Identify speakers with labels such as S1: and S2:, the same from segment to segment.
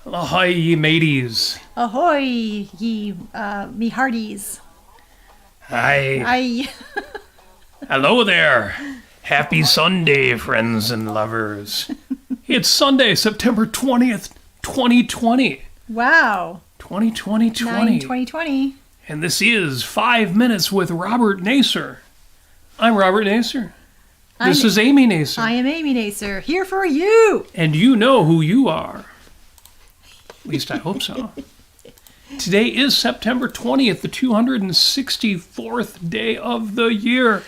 S1: Ahoy, ye mateys.
S2: Ahoy, ye me hearties.
S1: Hi.
S2: I
S1: Hello there. Happy Sunday, friends and lovers. It's Sunday, September 20th, 2020.
S2: Wow.
S1: 2020.
S2: 2020.
S1: And this is 5 Minutes with Robert Nasir. I'm Robert Nasir. This is Amy Nasir.
S2: I am Amy Nasir, here for you.
S1: And you know who you are. At least I hope so. Today is September 20th, the 264th day of the year.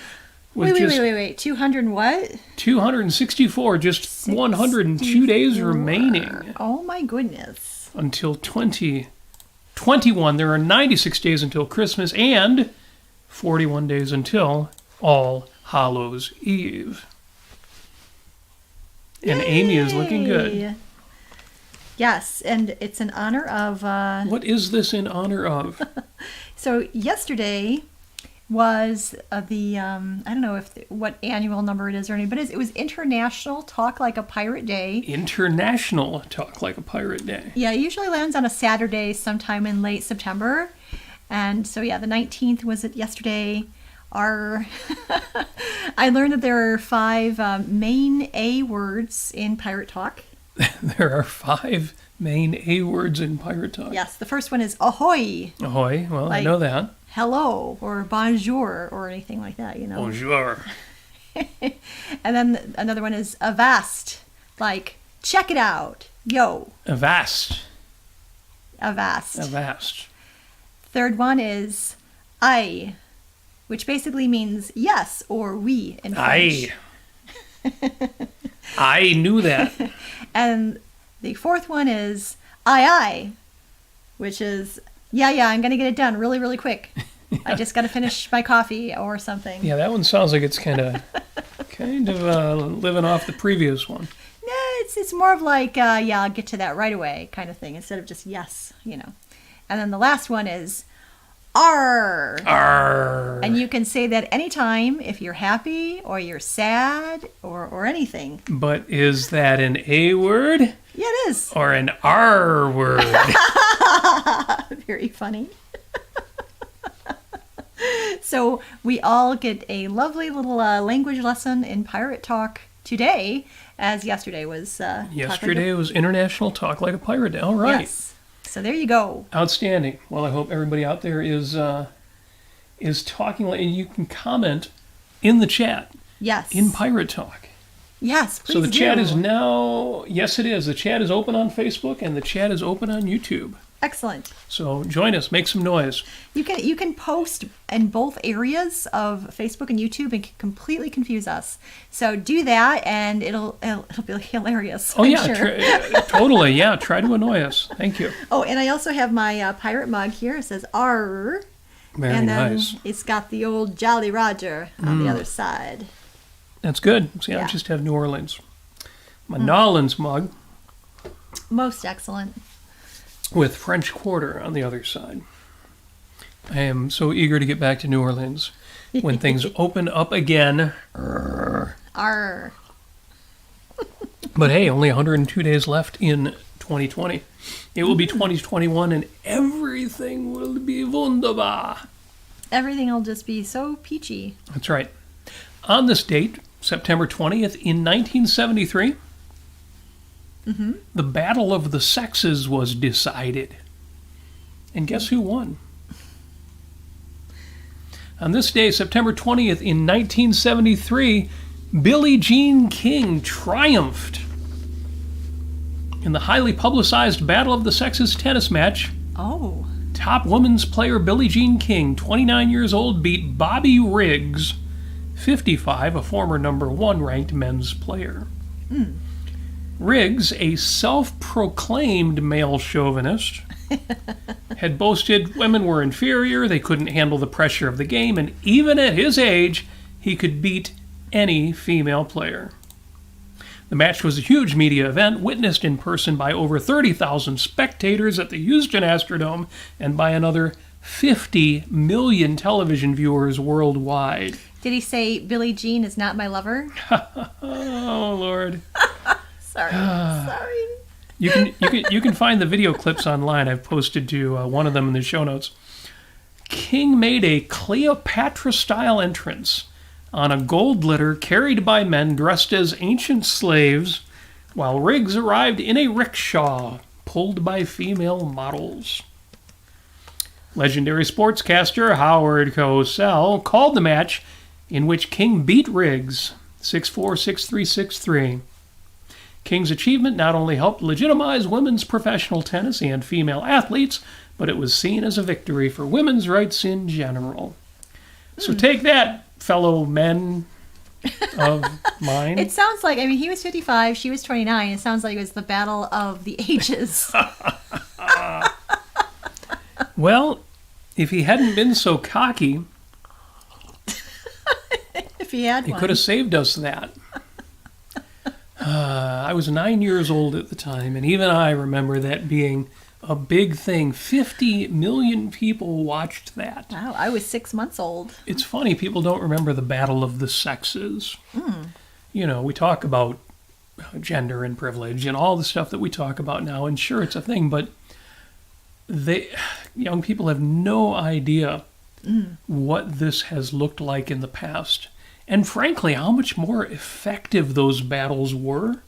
S2: Wait. 200 what?
S1: 264, just 102 days remaining.
S2: Oh my goodness.
S1: Until 2021. There are 96 days until Christmas and 41 days until All Hallows Eve. And Amy is looking good.
S2: Yes, and it's in honor of...
S1: What is this in honor of?
S2: So yesterday was I don't know what annual number it is or anything, but it was International Talk Like a Pirate Day.
S1: International Talk Like a Pirate Day.
S2: Yeah, it usually lands on a Saturday sometime in late September. And so, yeah, the 19th was it yesterday. I learned that there are 5 main A words in Pirate Talk.
S1: There are 5 main A words in Pirate Talk.
S2: Yes, the first one is ahoy.
S1: Ahoy, well, I know that.
S2: Hello, or bonjour, or anything like that, you know.
S1: Bonjour.
S2: And then another one is avast, like, check it out, yo.
S1: Avast.
S2: Avast. Third one is I, which basically means yes or we in French.
S1: I knew that.
S2: And the fourth one is I, which is, yeah, I'm going to get it done really, really quick. Yeah. I just got to finish my coffee or something.
S1: Yeah, that one sounds like it's kind of living off the previous one.
S2: No, it's more of like, yeah, I'll get to that right away kind of thing, instead of just yes, you know. And then the last one is arr.
S1: Arr.
S2: And you can say that anytime if you're happy or you're sad or anything.
S1: But is that an A word?
S2: Yeah, it is.
S1: Or an R word?
S2: Very funny. So we all get a lovely little language lesson in Pirate Talk today, as yesterday was.
S1: Yesterday was International Talk Like a Pirate Day. All right.
S2: Yes. So there you go.
S1: Outstanding. Well, I hope everybody out there is talking, and you can comment in the chat.
S2: Yes.
S1: In Pirate Talk.
S2: Yes, please
S1: So the
S2: do.
S1: chat is now, yes it is, the chat is open on Facebook and the chat is open on YouTube.
S2: Excellent.
S1: So join us, make some noise.
S2: You can post in both areas of Facebook and YouTube and completely confuse us. So do that and it'll be hilarious.
S1: Oh,
S2: I'm
S1: yeah,
S2: sure.
S1: totally, yeah, try to annoy us. Thank you.
S2: Oh, and I also have my pirate mug here. It says R.
S1: Very
S2: and then
S1: nice.
S2: It's got the old Jolly Roger on the other side.
S1: That's good. See,
S2: Yeah.
S1: I just have New Orleans. My Nolans mug
S2: Most excellent.
S1: with French Quarter on the other side. I am so eager to get back to New Orleans when things open up again.
S2: R.
S1: But hey, only 102 days left in 2020. It will be 2021 and everything will be wunderbar.
S2: Everything will just be so peachy.
S1: That's right. On this date, September 20th, in 1973, the Battle of the Sexes was decided. And guess who won? On this day, September 20th, in 1973, Billie Jean King triumphed in the highly publicized Battle of the Sexes tennis match.
S2: Oh.
S1: Top women's player Billie Jean King, 29 years old, beat Bobby Riggs, 55, a former number 1 ranked men's player. Riggs, a self-proclaimed male chauvinist, had boasted women were inferior, they couldn't handle the pressure of the game, and even at his age, he could beat any female player. The match was a huge media event, witnessed in person by over 30,000 spectators at the Houston Astrodome and by another 50 million television viewers worldwide.
S2: Did he say Billie Jean is not my lover?
S1: Oh, Lord.
S2: Sorry.
S1: You can find the video clips online. I've posted to one of them in the show notes. King made a Cleopatra-style entrance on a gold litter carried by men dressed as ancient slaves, while Riggs arrived in a rickshaw pulled by female models. Legendary sportscaster Howard Cosell called the match, in which King beat Riggs 6-4, 6-3, 6-3. King's achievement not only helped legitimize women's professional tennis and female athletes, but it was seen as a victory for women's rights in general. So take that, fellow men of mine.
S2: It sounds like, I mean, he was 55, she was 29. It sounds like it was the battle of the ages.
S1: Well, if he hadn't been so cocky,
S2: If he had
S1: he
S2: one.
S1: could have saved us that. I was 9 years old at the time, and even I remember that being a big thing. 50 million people watched that.
S2: Wow, I was 6 months old.
S1: It's funny, people don't remember the battle of the sexes. You know, we talk about gender and privilege and all the stuff that we talk about now, and sure, it's a thing, but young people have no idea what this has looked like in the past. And frankly, how much more effective those battles were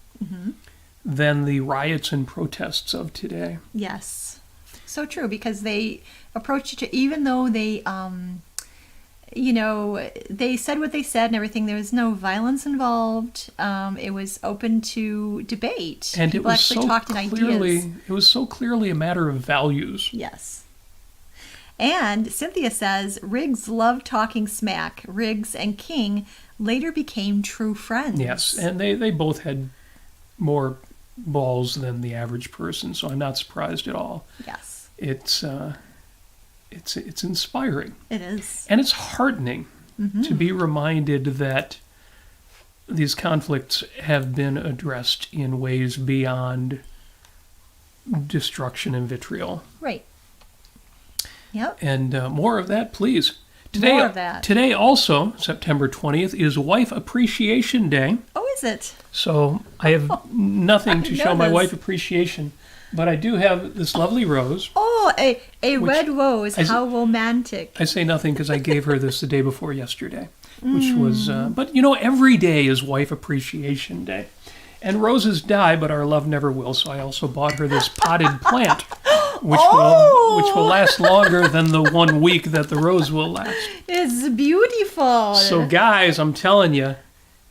S1: than the riots and protests of today.
S2: Yes. So true, because they approached it, even though they, they said what they said and everything, there was no violence involved. It was open to debate.
S1: And
S2: People
S1: it was
S2: actually
S1: so
S2: talked in
S1: clearly,
S2: ideas.
S1: it was so clearly a matter of values.
S2: Yes. And Cynthia says, Riggs loved talking smack. Riggs and King later became true friends.
S1: Yes, and they both had more balls than the average person, so I'm not surprised at all.
S2: Yes.
S1: It's inspiring.
S2: It is.
S1: And it's heartening to be reminded that these conflicts have been addressed in ways beyond destruction and vitriol.
S2: Right. Yep.
S1: And more of that, please. Today,
S2: More of that.
S1: Today also, September 20th, is Wife Appreciation Day.
S2: Oh, is it?
S1: So I have nothing to
S2: didn't
S1: show
S2: know
S1: my
S2: this.
S1: wife appreciation, but I do have this lovely rose.
S2: Oh, a red rose. How romantic.
S1: I say nothing because I gave her this the day before yesterday, which was, but you know, every day is Wife Appreciation Day. And roses die, but our love never will, so I also bought her this potted plant, which will last longer than the 1 week that the rose will last.
S2: It's beautiful.
S1: So guys, I'm telling you,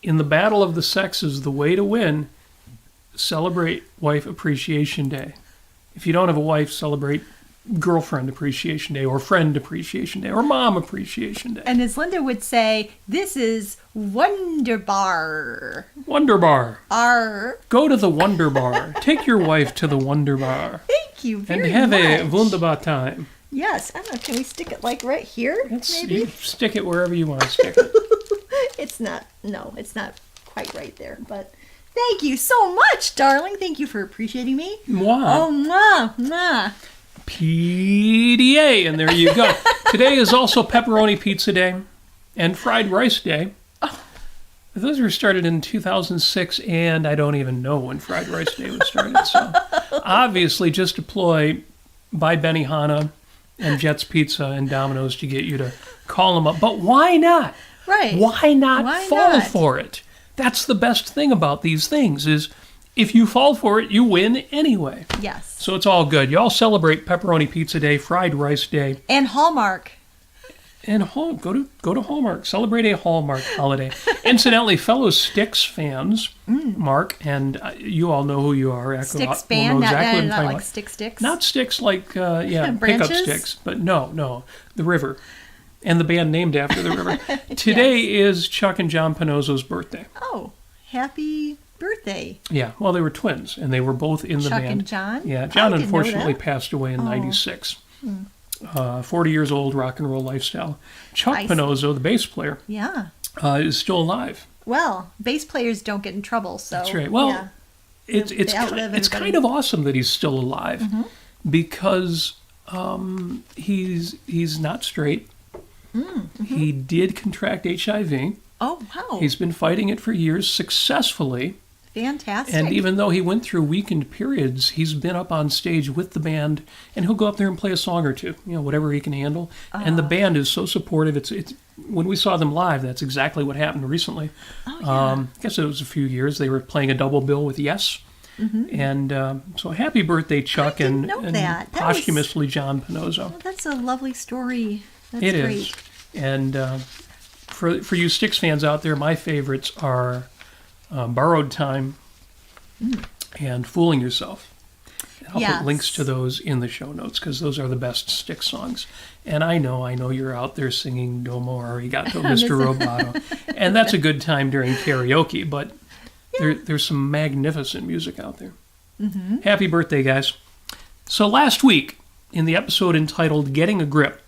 S1: in the battle of the sexes, the way to win, celebrate Wife Appreciation Day. If you don't have a wife, celebrate Girlfriend Appreciation Day, or Friend Appreciation Day, or Mom Appreciation Day.
S2: And as Linda would say, this is Wonderbar.
S1: Wonder Bar.
S2: R.
S1: Go to the Wonder Bar. Take your wife to the Wonder Bar.
S2: Thank you very
S1: And have
S2: much.
S1: a wunderbar time.
S2: Yes. I don't know. Can we stick it like right here? Maybe?
S1: You stick it wherever you want to stick it.
S2: It's not. No, it's not quite right there. But thank you so much, darling. Thank you for appreciating me.
S1: Mwah.
S2: Oh, mwah, mwah.
S1: PDA, and there you go. Today is also Pepperoni Pizza Day and Fried Rice Day. Those were started in 2006, and I don't even know when Fried Rice Day was started. So obviously just a ploy by Benihana and Jet's Pizza and Domino's to get you to call them up. But why not?
S2: Right.
S1: Why not
S2: Why
S1: fall
S2: not?
S1: for it? That's the best thing about these things is if you fall for it, you win anyway.
S2: Yes.
S1: So it's all good. You all celebrate Pepperoni Pizza Day, Fried Rice Day,
S2: And Hallmark.
S1: and go to Hallmark. Celebrate a Hallmark holiday. Incidentally, fellow Styx fans, Mark, and you all know who you are. Echo
S2: Styx
S1: will
S2: band,
S1: know exactly what I'm
S2: not
S1: talking
S2: like
S1: about.
S2: sticks.
S1: Not sticks like pickup
S2: Branches?
S1: sticks, but no, the river, and the band named after the river. Today is Chuck and John Panozzo's birthday.
S2: Oh, happy birthday.
S1: Yeah, well, they were twins, and they were both in the
S2: Chuck
S1: band.
S2: and John?
S1: Yeah,
S2: I
S1: John
S2: didn't know
S1: unfortunately
S2: that.
S1: passed away in '96. 40 years old, rock and roll lifestyle. Chuck
S2: I see.
S1: Panozzo, the bass player,
S2: Yeah.
S1: is still alive.
S2: Well, bass players don't get in trouble, so.
S1: That's right. Well,
S2: yeah.
S1: it's
S2: They outlive
S1: it's
S2: everybody.
S1: kind of awesome that he's still alive because he's not straight. He did contract HIV.
S2: Oh, wow.
S1: He's been fighting it for years successfully.
S2: Fantastic.
S1: And even though he went through weakened periods, he's been up on stage with the band, and he'll go up there and play a song or two, whatever he can handle. And the band is so supportive. It's when we saw them live, that's exactly what happened recently.
S2: Oh, yeah.
S1: I guess it was a few years. They were playing a double bill with Yes. And so happy birthday, Chuck,
S2: didn't know
S1: and
S2: that. That
S1: posthumously John Pinozzo.
S2: Oh, that's a lovely story. That's
S1: It
S2: great.
S1: is. And for you Styx fans out there, my favorites are Borrowed Time and Fooling Yourself. And I'll put links to those in the show notes because those are the best Styx songs. And I know you're out there singing Domo Arigato, Mr. Roboto. And that's a good time during karaoke, but there's some magnificent music out there. Happy birthday, guys. So last week, in the episode entitled Getting a Grip,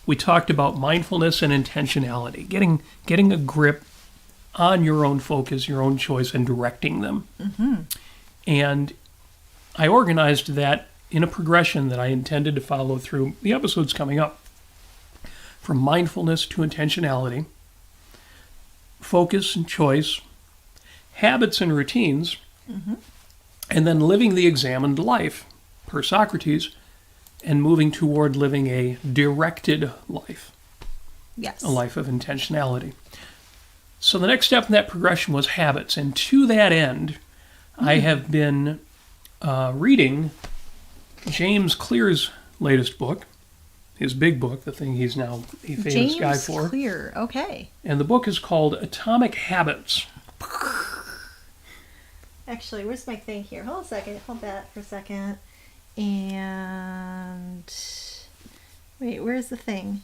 S1: we talked about mindfulness and intentionality, getting a grip on your own focus, your own choice, and directing them. And I organized that in a progression that I intended to follow through the episodes coming up. From mindfulness to intentionality, focus and choice, habits and routines, and then living the examined life, per Socrates, and moving toward living a directed life.
S2: Yes.
S1: A life of intentionality. So the next step in that progression was habits. And to that end, I have been reading James Clear's latest book, his big book, the thing he's now a famous guy for.
S2: James Clear, okay.
S1: And the book is called Atomic Habits.
S2: Actually, where's my thing here? Hold a second. Hold that for a second. And wait, where's the thing?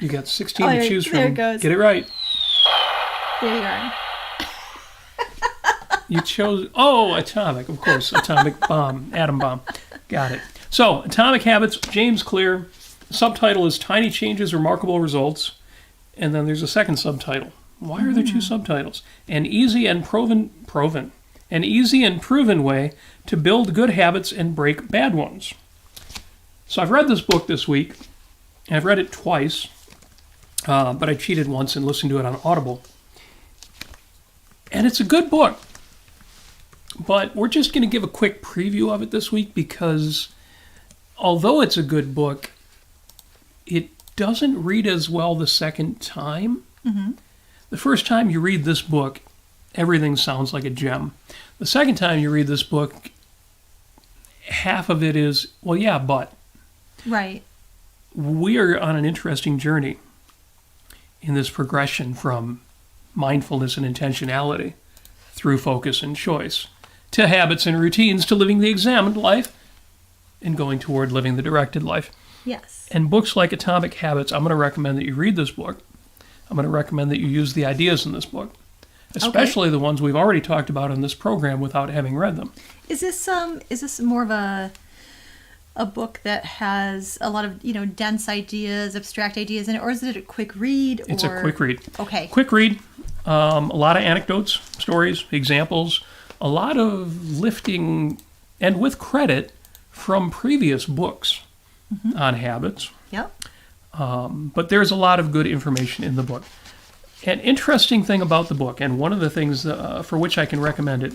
S1: You got 16 to choose from.
S2: There it goes.
S1: Get it right.
S2: There you are.
S1: You chose, atomic, of course. Atomic bomb, atom bomb. Got it. So, Atomic Habits, James Clear. The subtitle is Tiny Changes, Remarkable Results. And then there's a second subtitle. Why are there two subtitles? An easy and proven way to build good habits and break bad ones. So I've read this book this week. I've read it twice, but I cheated once and listened to it on Audible. And it's a good book. But we're just going to give a quick preview of it this week because although it's a good book, it doesn't read as well the second time. The first time you read this book, everything sounds like a gem. The second time you read this book, half of it is, well, yeah, but.
S2: Right.
S1: We are on an interesting journey in this progression from mindfulness and intentionality through focus and choice to habits and routines to living the examined life and going toward living the directed life.
S2: Yes.
S1: And books like Atomic Habits, I'm going to recommend that you read this book. I'm going to recommend that you use the ideas in this book, especially the ones we've already talked about in this program without having read them.
S2: Is this more of a book that has a lot of dense ideas, abstract ideas in it, or is it a quick read?
S1: It's a quick read.
S2: Okay.
S1: Quick read. A lot of anecdotes, stories, examples, a lot of lifting, and with credit from previous books on habits.
S2: Yep.
S1: But there's a lot of good information in the book. An interesting thing about the book, and one of the things for which I can recommend it,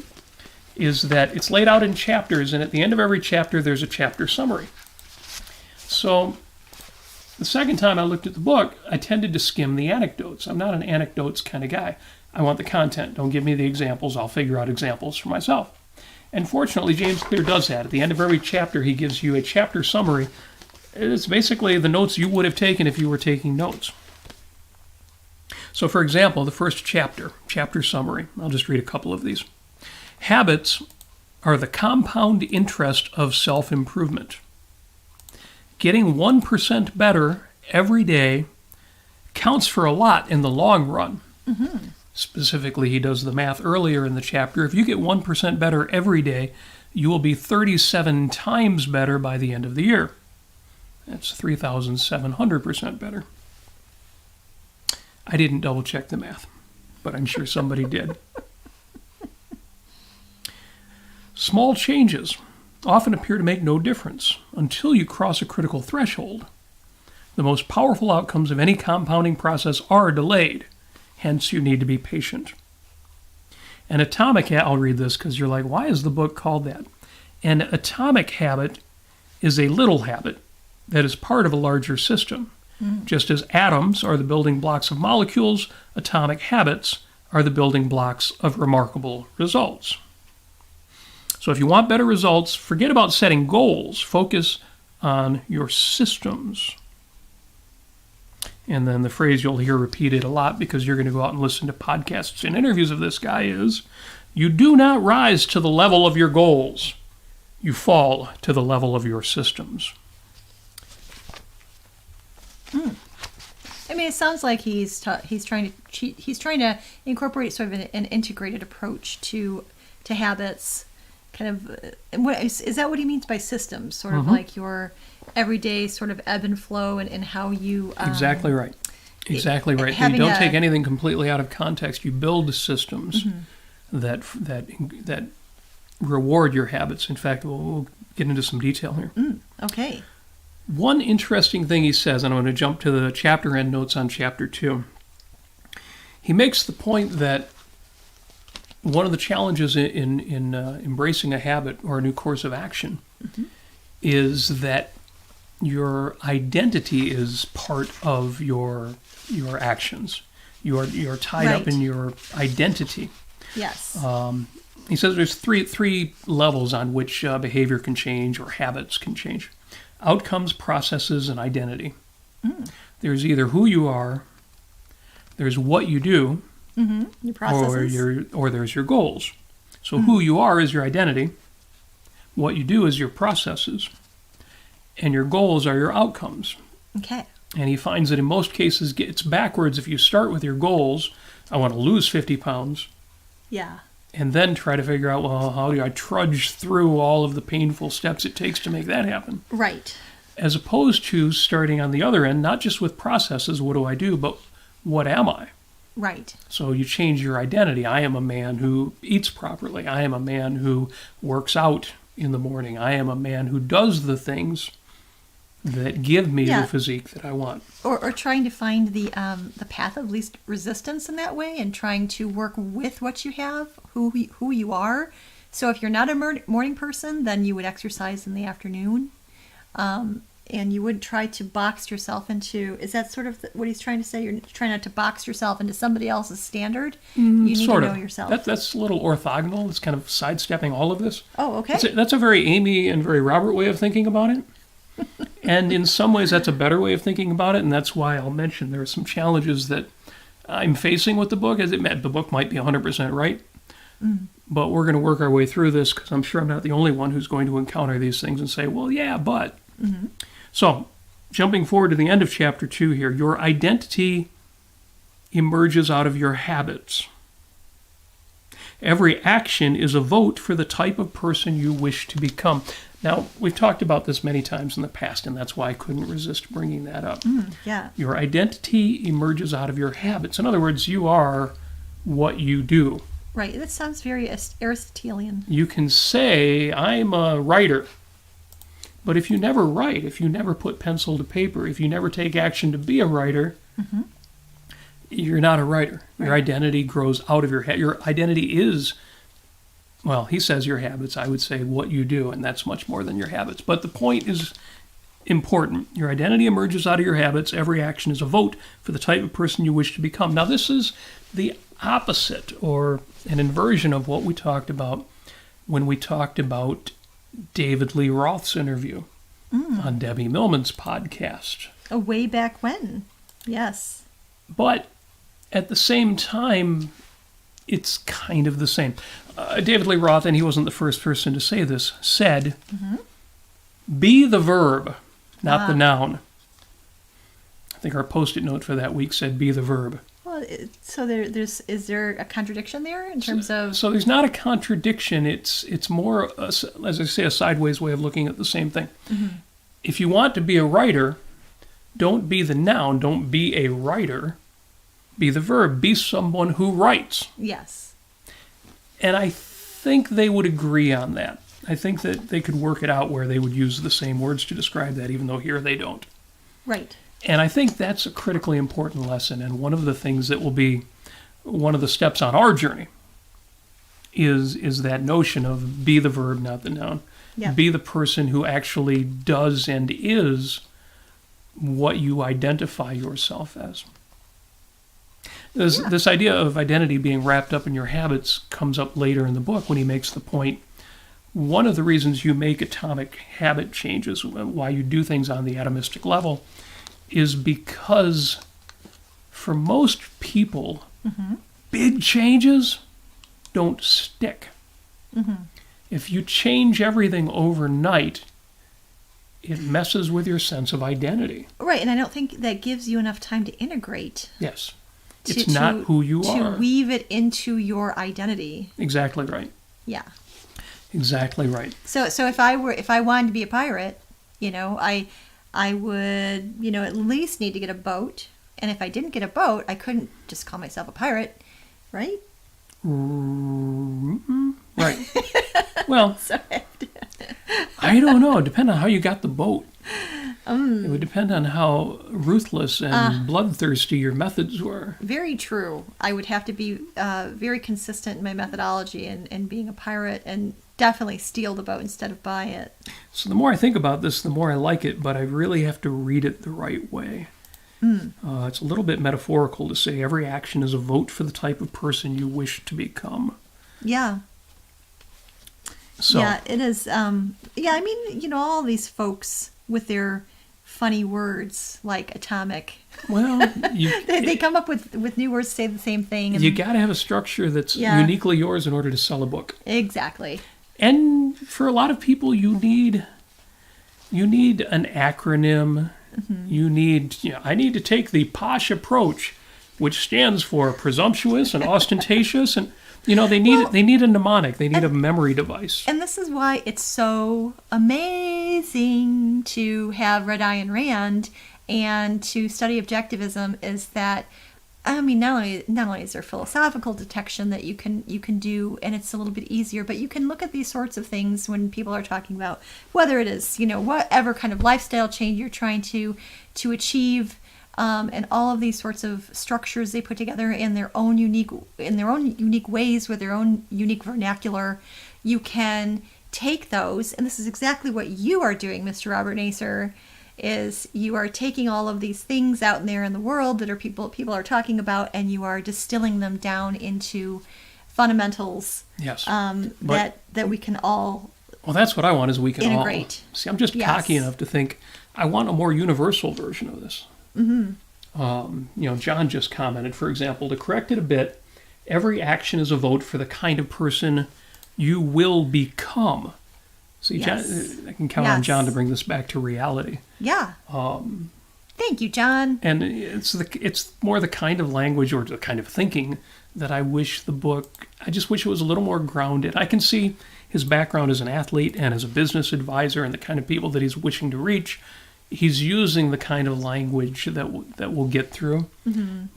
S1: is that it's laid out in chapters, and at the end of every chapter, there's a chapter summary. So the second time I looked at the book, I tended to skim the anecdotes. I'm not an anecdotes kind of guy. I want the content. Don't give me the examples. I'll figure out examples for myself. And fortunately, James Clear does that. At the end of every chapter, he gives you a chapter summary. It's basically the notes you would have taken if you were taking notes. So, for example, the first chapter summary. I'll just read a couple of these. Habits are the compound interest of self-improvement. Getting 1% better every day counts for a lot in the long run. Specifically, he does the math earlier in the chapter. If you get 1% better every day, you will be 37 times better by the end of the year. That's 3,700% better. I didn't double check the math, but I'm sure somebody did. Small changes often appear to make no difference until you cross a critical threshold. The most powerful outcomes of any compounding process are delayed, hence you need to be patient. An atomic, I'll read this because you're like, why is the book called that? An atomic habit is a little habit that is part of a larger system. Just as atoms are the building blocks of molecules, atomic habits are the building blocks of remarkable results. So if you want better results, forget about setting goals. Focus on your systems. And then the phrase you'll hear repeated a lot because you're going to go out and listen to podcasts and interviews of this guy is, you do not rise to the level of your goals. You fall to the level of your systems.
S2: I mean, it sounds like he's trying to incorporate sort of an integrated approach to habits. Kind of, what is that? What he means by systems? Sort of like your everyday sort of ebb and flow, and how you
S1: exactly right. Exactly right. You don't take anything completely out of context. You build systems that reward your habits. In fact, we'll get into some detail here.
S2: Okay.
S1: One interesting thing he says, and I'm going to jump to the chapter end notes on chapter 2. He makes the point that one of the challenges in embracing a habit or a new course of action is that your identity is part of your actions. You're tied up in your identity.
S2: Yes.
S1: He says there's three levels on which behavior can change or habits can change. Outcomes, processes, and identity. There's either who you are, there's what you do,
S2: your processes,
S1: or there's your goals. So who you are is your identity, what you do is your processes, and your goals are your outcomes.
S2: Okay.
S1: And he finds that in most cases it's backwards. If you start with your goals, I want to lose 50 pounds.
S2: Yeah.
S1: And then try to figure out, well, how do I trudge through all of the painful steps it takes to make that happen?
S2: Right.
S1: As opposed to starting on the other end, not just with processes, what do I do, but what am I?
S2: Right.
S1: So you change your identity. I am a man who eats properly. I am a man who works out in the morning. I am a man who does the things that give me the physique that I want.
S2: Or trying to find the path of least resistance in that way, and trying to work with what you have, who you are. So if you're not a morning person, then you would exercise in the afternoon, and you wouldn't try to box yourself into. Is that sort of what he's trying to say? You're trying not to box yourself into somebody else's standard. You need to know yourself.
S1: That's a little orthogonal. It's kind of sidestepping all of this.
S2: Oh, okay.
S1: That's a very Amy and very Robert way of thinking about it. And in some ways, that's a better way of thinking about it, and that's why I'll mention there are some challenges that I'm facing with the book. As the book might be 100% right, but we're going to work our way through this because I'm sure I'm not the only one who's going to encounter these things and say, well, yeah, but. So, jumping forward to the end of chapter 2 here, your identity emerges out of your habits. Every action is a vote for the type of person you wish to become. Now, we've talked about this many times in the past, and that's why I couldn't resist bringing that up.
S2: Yeah.
S1: Your identity emerges out of your habits. In other words, you are what you do.
S2: Right. That sounds very Aristotelian.
S1: You can say, I'm a writer. But if you never write, if you never put pencil to paper, if you never take action to be a writer, you're not a writer. Right. Your identity grows out of your head. Your identity is... Well, he says your habits. I would say what you do, and that's much more than your habits. But the point is important. Your identity emerges out of your habits. Every action is a vote for the type of person you wish to become. Now, this is the opposite, or an inversion of what we talked about when we talked about David Lee Roth's interview on Debbie Millman's podcast.
S2: Way back when. Yes.
S1: But at the same time, it's kind of the same. David Lee Roth, and he wasn't the first person to say this, said, be the verb, not the noun. I think our Post-it note for that week said, be the verb.
S2: Well, so is there a contradiction there in terms of...
S1: So there's not a contradiction. It's more, as I say, a sideways way of looking at the same thing. If you want to be a writer, don't be the noun, don't be a writer. Be the verb. Be someone who writes.
S2: Yes.
S1: And I think they would agree on that. I think that they could work it out where they would use the same words to describe that, even though here they don't.
S2: Right.
S1: And I think that's a critically important lesson, and one of the things that will be one of the steps on our journey is that notion of be the verb, not the noun.
S2: Yeah.
S1: Be the person who actually does and is what you identify yourself as. This idea of identity being wrapped up in your habits comes up later in the book when he makes the point. One of the reasons you make atomic habit changes, why you do things on the atomistic level, is because for most people, big changes don't stick. If you change everything overnight, it messes with your sense of identity.
S2: Right, and I don't think that gives you enough time to integrate.
S1: Yes. It's not who you are.
S2: To weave it into your identity.
S1: Exactly right.
S2: Yeah.
S1: Exactly right.
S2: So if I wanted to be a pirate, I would, at least need to get a boat. And if I didn't get a boat, I couldn't just call myself a pirate, right?
S1: Right. Well, I don't know. It depends on how you got the boat. It would depend on how ruthless and bloodthirsty your methods were.
S2: Very true. I would have to be very consistent in my methodology and being a pirate, and definitely steal the boat instead of buy it.
S1: So the more I think about this, the more I like it, but I really have to read it the right way. It's a little bit metaphorical to say every action is a vote for the type of person you wish to become.
S2: Yeah.
S1: So,
S2: yeah, it is. I mean, all these folks with their funny words like atomic.
S1: Well,
S2: they come up with new words to say the same thing. And,
S1: you got to have a structure that's uniquely yours in order to sell a book.
S2: Exactly.
S1: And for a lot of people, you need an acronym. You need, I need to take the POSH approach, which stands for presumptuous and ostentatious, and they need a mnemonic. They need a memory device.
S2: And this is why it's so amazing to have Red Ayn Rand and to study objectivism, is that, I mean, not only is there philosophical detection that you can do, and it's a little bit easier, but you can look at these sorts of things when people are talking about whether it is, whatever kind of lifestyle change you're trying to achieve, and all of these sorts of structures they put together in their own unique ways with their own unique vernacular. You can take those, and this is exactly what you are doing, Mr. Robert Nasir, is you are taking all of these things out there in the world that are people are talking about, and you are distilling them down into fundamentals.
S1: Yes.
S2: That we can all.
S1: Well, that's what I want, is we can
S2: integrate.
S1: all. See, I'm just cocky enough to think I want a more universal version of this. John just commented, for example, to correct it a bit, every action is a vote for the kind of person you will become. See,
S2: Yes.
S1: John, I can count on John to bring this back to reality.
S2: Yeah. Thank you, John.
S1: And it's more the kind of language or the kind of thinking that I wish I just wish it was a little more grounded. I can see his background as an athlete and as a business advisor and the kind of people that he's wishing to reach. He's using the kind of language that will get through.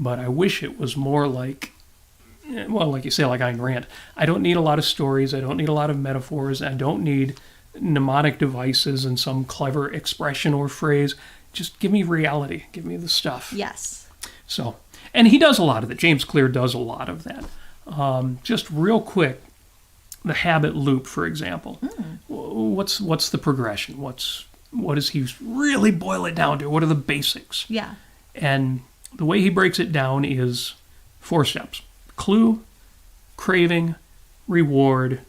S1: But I wish it was more like you say, like Ayn Rand. I don't need a lot of stories. I don't need a lot of metaphors. I don't need mnemonic devices and some clever expression or phrase. Just give me reality. Give me the stuff.
S2: Yes.
S1: So, and he does a lot of that. James Clear does a lot of that. Just real quick, the habit loop, for example. What's the progression? What does he really boil it down to? What are the basics?
S2: Yeah.
S1: And the way he breaks it down is 4 steps: clue, craving, reward,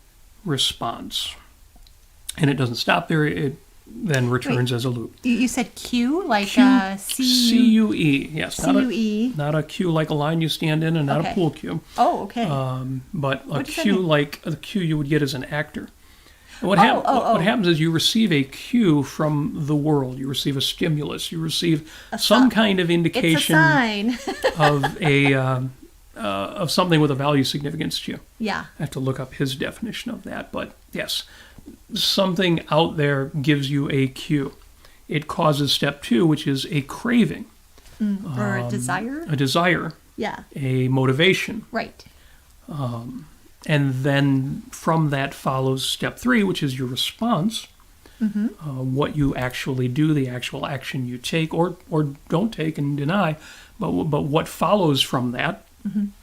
S1: response. And it doesn't stop there. It then returns as a loop.
S2: You said Q, like
S1: C-U-E. Yes.
S2: C-U-E.
S1: Not a queue like a line you stand in, and not a pool cue.
S2: Oh, okay.
S1: But a cue like the cue you would get as an actor. And what happens is you receive a cue from the world. You receive a stimulus. You receive some kind of indication
S2: it's a sign.
S1: of something with a value significance to you.
S2: Yeah.
S1: I have to look up his definition of that. But yes, something out there gives you a cue. It causes step 2, which is a craving.
S2: Or a desire?
S1: A desire.
S2: Yeah.
S1: A motivation.
S2: Right.
S1: And then from that follows step 3, which is your response. What you actually do, the actual action you take or don't take and deny, but what follows from that. And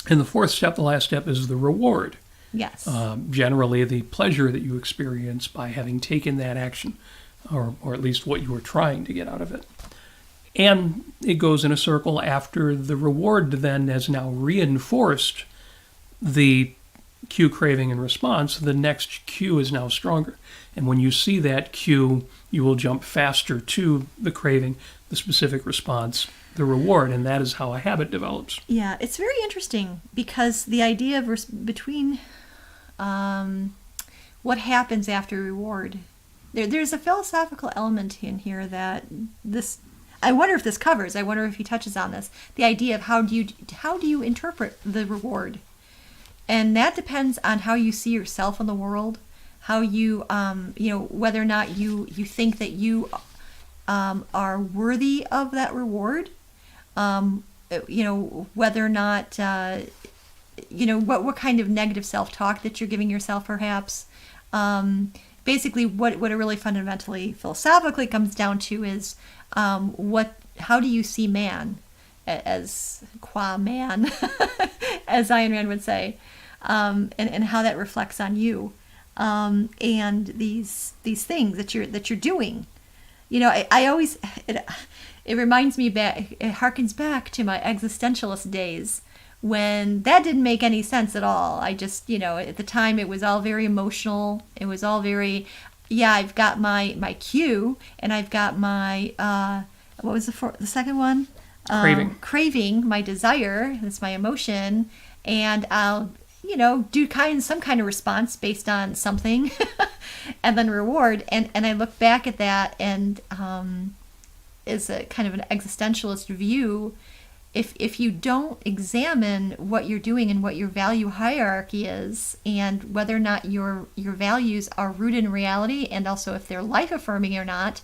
S1: the 4th step, the last step, is the reward.
S2: Yes.
S1: Generally, the pleasure that you experience by having taken that action, or at least what you were trying to get out of it. And it goes in a circle after the reward then has now reinforced the cue, craving, and response. The next cue is now stronger. And when you see that cue, you will jump faster to the craving, the specific response, the reward, and that is how a habit develops.
S2: Yeah, it's very interesting because the idea of between what happens after reward, there's a philosophical element in here that this, I wonder if this covers. I wonder if he touches on this. The idea of how do you interpret the reward, and that depends on how you see yourself in the world, how you whether or not you think that you are worthy of that reward. Whether or not, what kind of negative self-talk that you're giving yourself, perhaps. Basically, what it really fundamentally, philosophically comes down to is how do you see man as qua man, as Ayn Rand would say, and how that reflects on you, and these things that you're doing. I always it reminds me back. It harkens back to my existentialist days when that didn't make any sense at all. I just, at the time it was all very emotional. It was all very, I've got my cue and I've got my what was the second one? Craving, my desire. That's my emotion, and I'll do some kind of response based on something, and then reward. And I look back at that and is a kind of an existentialist view. If you don't examine what you're doing and what your value hierarchy is, and whether or not your values are rooted in reality, and also if they're life affirming or not,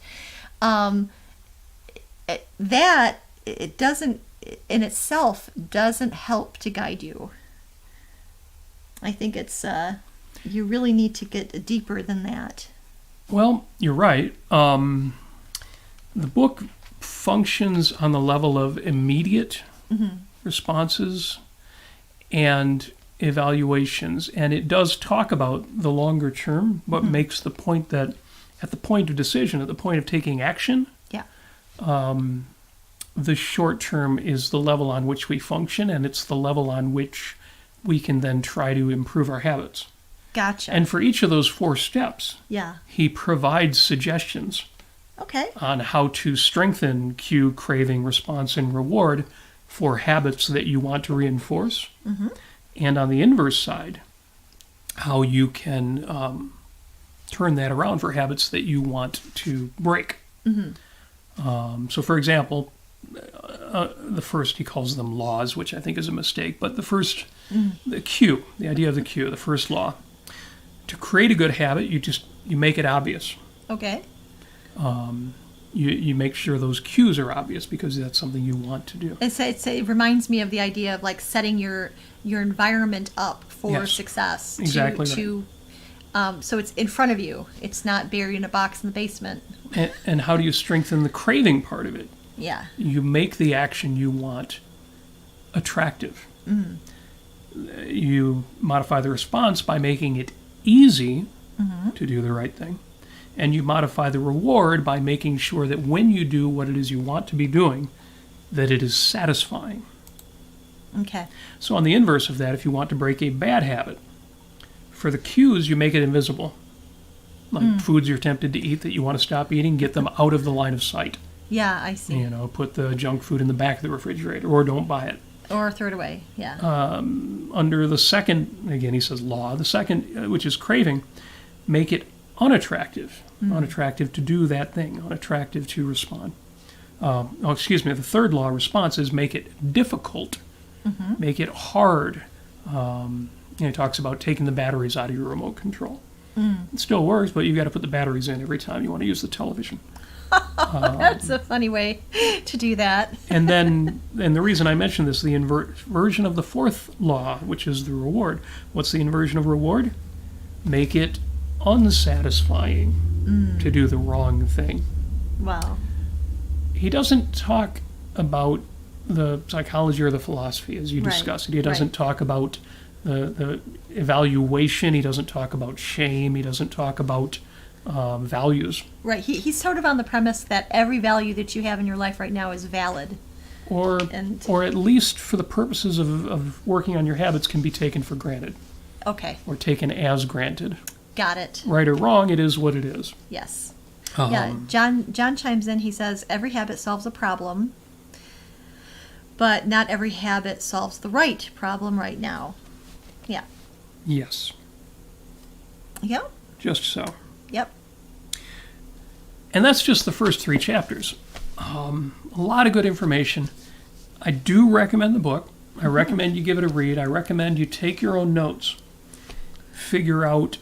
S2: that it doesn't in itself doesn't help to guide you. I think it's you really need to get deeper than that.
S1: Well, you're right. The book functions on the level of immediate responses and evaluations, and it does talk about the longer term, but makes the point that at the point of decision, at the point of taking action, the short term is the level on which we function, and it's the level on which we can then try to improve our habits.
S2: Gotcha.
S1: And for each of those 4 steps,
S2: yeah,
S1: he provides suggestions on how to strengthen cue, craving, response, and reward for habits that you want to reinforce. Mm-hmm. And on the inverse side, how you can turn that around for habits that you want to break. Mm-hmm. So, for example, the first, he calls them laws, which I think is a mistake, but the first, the cue, the idea of the cue, the first law. To create a good habit, you make it obvious.
S2: Okay.
S1: You make sure those cues are obvious because that's something you want to do.
S2: It reminds me of the idea of like setting your environment up for success.
S1: Exactly.
S2: So it's in front of you. It's not buried in a box in the basement.
S1: And how do you strengthen the craving part of it?
S2: Yeah.
S1: You make the action you want attractive. Mm. You modify the response by making it easy to do the right thing. And you modify the reward by making sure that when you do what it is you want to be doing, that it is satisfying.
S2: Okay.
S1: So on the inverse of that, if you want to break a bad habit, for the cues, you make it invisible. Like foods you're tempted to eat that you want to stop eating, get them out of the line of sight.
S2: Yeah, I see.
S1: Put the junk food in the back of the refrigerator, or don't buy it.
S2: Or throw it away, yeah.
S1: Under the second, again, he says law, the second, which is craving, make it unattractive. Unattractive to do that thing, unattractive to respond. The third law, response, is make it difficult, make it hard. He talks about taking the batteries out of your remote control. It still works, but you've got to put the batteries in every time you want to use the television.
S2: That's a funny way to do that.
S1: and the reason I mentioned this, the inversion of the fourth law, which is the reward. What's the inversion of reward? Make it unsatisfying to do the wrong thing.
S2: Wow.
S1: He doesn't talk about the psychology or the philosophy as you discussed it. He doesn't talk about the evaluation. He doesn't talk about shame. He doesn't talk about values.
S2: Right. He's sort of on the premise that every value that you have in your life right now is valid.
S1: Or at least for the purposes of working on your habits can be taken for granted.
S2: Okay.
S1: Or taken as granted.
S2: Got it.
S1: Right or wrong, it is what it is.
S2: Yes. Yeah. John chimes in. He says, every habit solves a problem, but not every habit solves the right problem right now. Yeah.
S1: Yes.
S2: Yep.
S1: Just so.
S2: Yep.
S1: And that's just the first 3 chapters. A lot of good information. I do recommend the book. I recommend you give it a read. I recommend you take your own notes. Figure out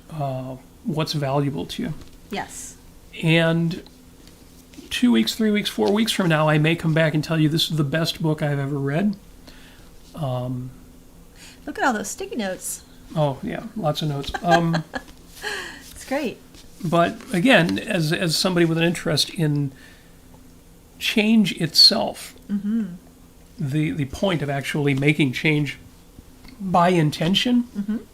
S1: what's valuable to you.
S2: Yes.
S1: And 2 weeks, 3 weeks, 4 weeks from now, I may come back and tell you this is the best book I've ever read.
S2: Look at all those sticky notes.
S1: Oh, yeah, lots of notes.
S2: It's great.
S1: But again, as somebody with an interest in change itself, the point of actually making change by intention,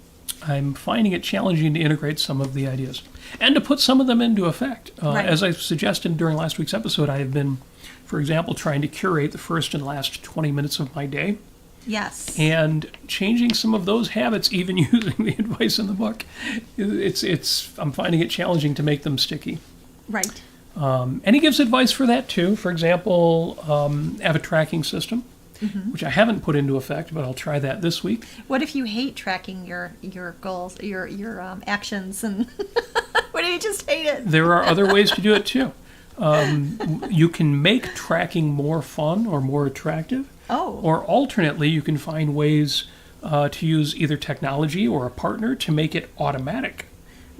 S1: I'm finding it challenging to integrate some of the ideas and to put some of them into effect.
S2: Right.
S1: As I suggested during last week's episode, I have been, for example, trying to curate the first and last 20 minutes of my day.
S2: Yes.
S1: And changing some of those habits, even using the advice in the book, I'm finding it challenging to make them sticky.
S2: Right.
S1: And he gives advice for that too. For example, have a tracking system, which I haven't put into effect, but I'll try that this week.
S2: What if you hate tracking your goals, your actions, and what if you just hate it?
S1: There are other ways to do it too. You can make tracking more fun or more attractive.
S2: Oh.
S1: Or alternately, you can find ways to use either technology or a partner to make it automatic.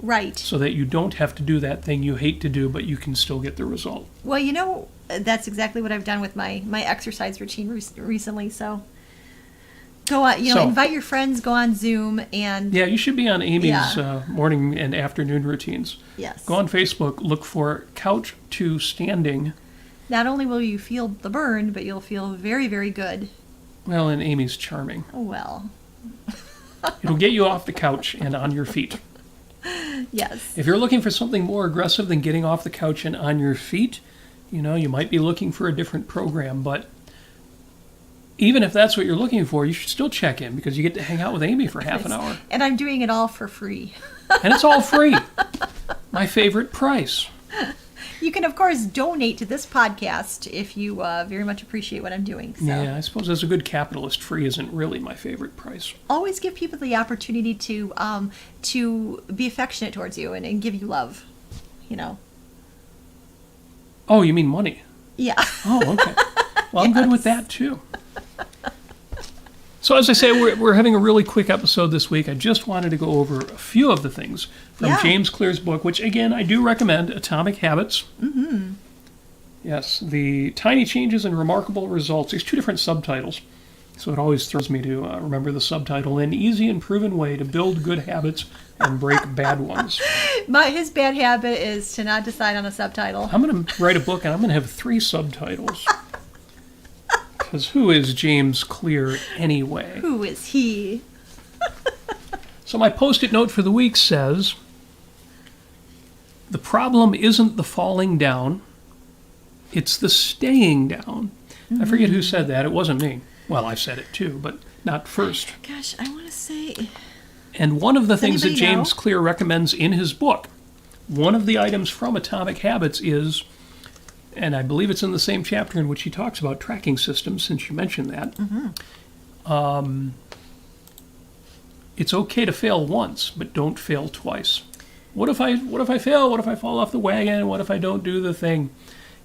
S2: Right.
S1: So that you don't have to do that thing you hate to do, but you can still get the result.
S2: Well, that's exactly what I've done with my exercise routine recently. So go on, invite your friends, go on Zoom, and
S1: yeah, you should be on Amy's morning and afternoon routines.
S2: Yes.
S1: Go on Facebook, look for Couch to Standing.
S2: Not only will you feel the burn, but you'll feel very, very good.
S1: Well, and Amy's charming.
S2: Oh, well.
S1: It'll get you off the couch and on your feet.
S2: Yes.
S1: If you're looking for something more aggressive than getting off the couch and on your feet, you might be looking for a different program. But even if that's what you're looking for, you should still check in because you get to hang out with Amy for half an hour.
S2: And I'm doing it all for free.
S1: And it's all free. My favorite price.
S2: You can, of course, donate to this podcast if you very much appreciate what I'm doing. So.
S1: Yeah, I suppose as a good capitalist, free isn't really my favorite price.
S2: Always give people the opportunity to be affectionate towards you and give you love,
S1: Oh, you mean money?
S2: Yeah.
S1: Oh, okay. Well, I'm good with that, too. So as I say, we're having a really quick episode this week. I just wanted to go over a few of the things from James Clear's book, which, again, I do recommend, Atomic Habits. Mm-hmm. Yes, The Tiny Changes and Remarkable Results. There's 2 different subtitles, so it always throws me to remember the subtitle. An easy and proven way to build good habits and break bad ones.
S2: His bad habit is to not decide on a subtitle.
S1: I'm going to write a book, and I'm going to have 3 subtitles. Because who is James Clear anyway?
S2: Who is he?
S1: So my Post-it note for the week says, the problem isn't the falling down, it's the staying down. I forget who said that. It wasn't me. Well, I said it too, but not first.
S2: Gosh, I want to say...
S1: And one of the things that
S2: anybody
S1: James
S2: know?
S1: Clear recommends in his book, one of the items from Atomic Habits is, and I believe it's in the same chapter in which he talks about tracking systems, since you mentioned that, it's okay to fail once, but don't fail twice. What if I fail? What if I fall off the wagon? What if I don't do the thing?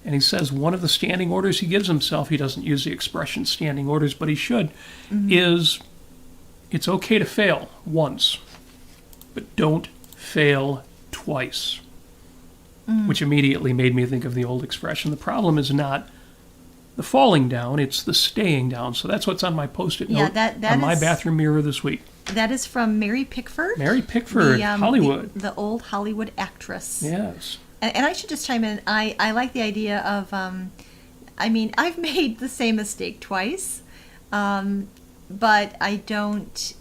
S1: And he says one of the standing orders he gives himself, he doesn't use the expression standing orders, but he should, is it's okay to fail once, but don't fail twice. Which immediately made me think of the old expression. The problem is not the falling down, it's the staying down. So that's what's on my Post-it note
S2: that
S1: on my
S2: is-
S1: bathroom mirror this week.
S2: That is from Mary Pickford.
S1: Mary Pickford, Hollywood.
S2: The old Hollywood actress.
S1: Yes.
S2: And I should just chime in. I like the idea of, I've made the same mistake twice, but I don't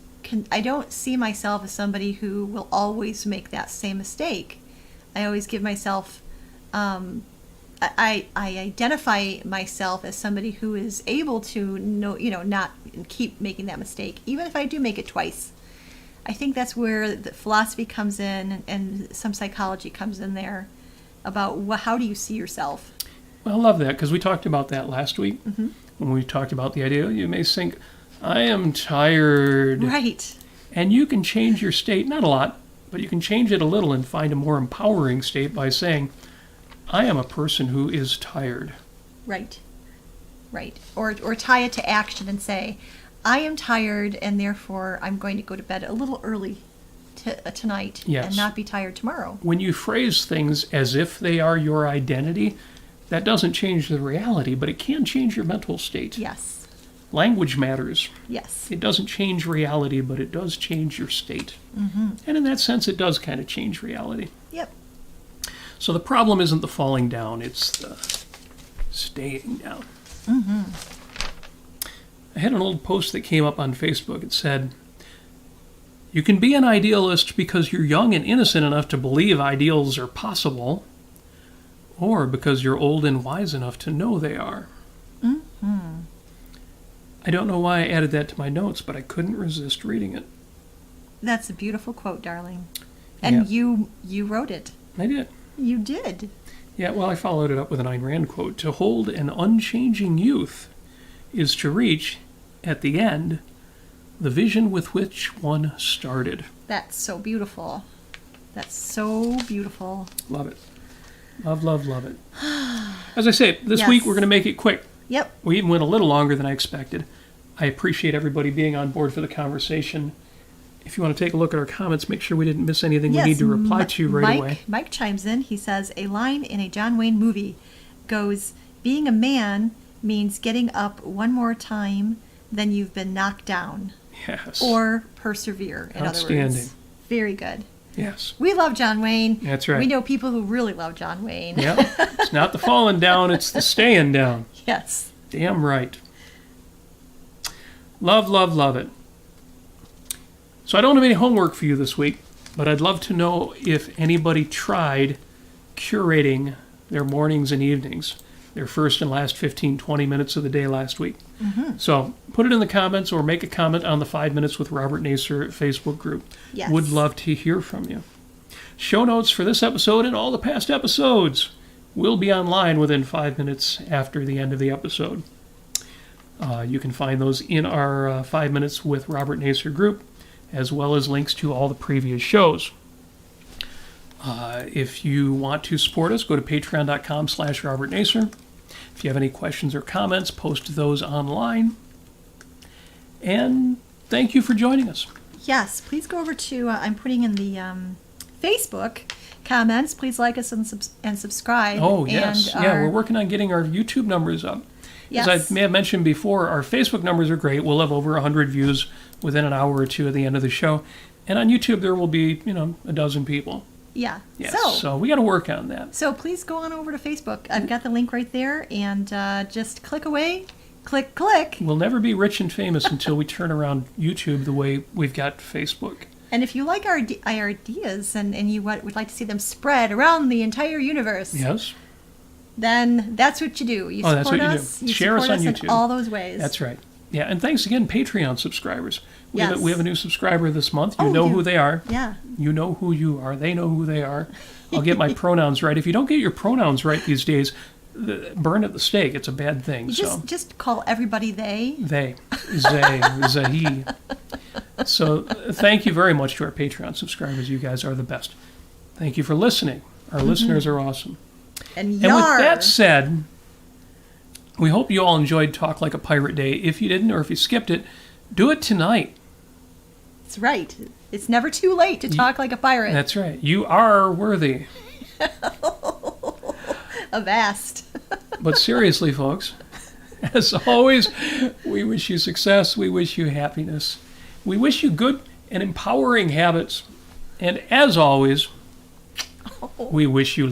S2: I don't see myself as somebody who will always make that same mistake. I always give myself, I identify myself as somebody who is able to not keep making that mistake, even if I do make it twice. I think that's where the philosophy comes in, and some psychology comes in there about how do you see yourself.
S1: Well, I love that, because we talked about that last week when we talked about the idea. You may think, I am tired.
S2: Right.
S1: And you can change your state, not a lot, but you can change it a little and find a more empowering state by saying, I am a person who is tired.
S2: Right. Right. Or tie it to action and say, I am tired, and therefore I'm going to go to bed a little early tonight and not be tired tomorrow.
S1: When you phrase things as if they are your identity, that doesn't change the reality, but it can change your mental state.
S2: Yes.
S1: Language matters.
S2: Yes.
S1: It doesn't change reality, but it does change your state. And in that sense, it does kind of change reality.
S2: Yep.
S1: So the problem isn't the falling down, it's the staying down. I had an old post that came up on Facebook. It said, you can be an idealist because you're young and innocent enough to believe ideals are possible, or because you're old and wise enough to know they are. I don't know why I added that to my notes, but I couldn't resist reading it.
S2: That's a beautiful quote, darling. And you wrote it.
S1: I did.
S2: You did.
S1: Yeah, well, I followed it up with an Ayn Rand quote. To hold an unchanging youth is to reach, at the end, the vision with which one started.
S2: That's so beautiful. That's so beautiful.
S1: Love it. Love, love, love it. As I say, this week we're going to make it quick.
S2: Yep.
S1: We even went a little longer than I expected. I appreciate everybody being on board for the conversation. If you want to take a look at our comments, make sure we didn't miss anything we need to reply to right away.
S2: Mike chimes in. He says, a line in a John Wayne movie goes, being a man means getting up one more time than you've been knocked down.
S1: Yes.
S2: Or persevere, in other words. Very good.
S1: Yes.
S2: We love John Wayne.
S1: That's right.
S2: We know people who really love John Wayne.
S1: Yep. It's not the falling down, it's the staying down.
S2: Yes.
S1: Damn right. Love, love, love it. So I don't have any homework for you this week, but I'd love to know if anybody tried curating their mornings and evenings, their first and last 15, 20 minutes of the day last week. So put it in the comments or make a comment on the 5 Minutes with Robert Nasir Facebook group.
S2: Yes.
S1: Would love to hear from you. Show notes for this episode and all the past episodes will be online within 5 minutes after the end of the episode. You can find those in our 5 Minutes with Robert Nasir group, as well as links to all the previous shows. If you want to support us, go to patreon.com/Robert Nasir. If you have any questions or comments, post those online. And thank you for joining us.
S2: Yes, please go over to, I'm putting in the Facebook comments. Please like us and subscribe.
S1: Oh, yes.
S2: And
S1: we're working on getting our YouTube numbers up.
S2: Yes.
S1: As I may have mentioned before, our Facebook numbers are great. We'll have over 100 views within an hour or two at the end of the show. And on YouTube, there will be, a dozen people.
S2: Yeah.
S1: Yes. So we got to work on that.
S2: So please go on over to Facebook. I've got the link right there, and just click away. Click, click.
S1: We'll never be rich and famous until we turn around YouTube the way we've got Facebook.
S2: And if you like our ideas and you would like to see them spread around the entire universe,
S1: yes,
S2: then that's what you do. You support us. You
S1: share us on YouTube.
S2: In all those ways.
S1: That's right. Yeah, and thanks again, Patreon subscribers. We
S2: Yes.
S1: have a new subscriber this month. You know who they are.
S2: Yeah.
S1: You know who you are. They know who they are. I'll get my pronouns right. If you don't get your pronouns right these days, burn at the stake. It's a bad thing.
S2: Just call everybody they.
S1: They. He. So thank you very much to our Patreon subscribers. You guys are the best. Thank you for listening. Our listeners are awesome.
S2: And
S1: with that said, we hope you all enjoyed Talk Like a Pirate Day. If you didn't, or if you skipped it, do it tonight.
S2: That's right. It's never too late to talk like a pirate.
S1: That's right. You are worthy.
S2: Avast.
S1: But seriously, folks, as always, we wish you success. We wish you happiness. We wish you good and empowering habits. And as always, we wish you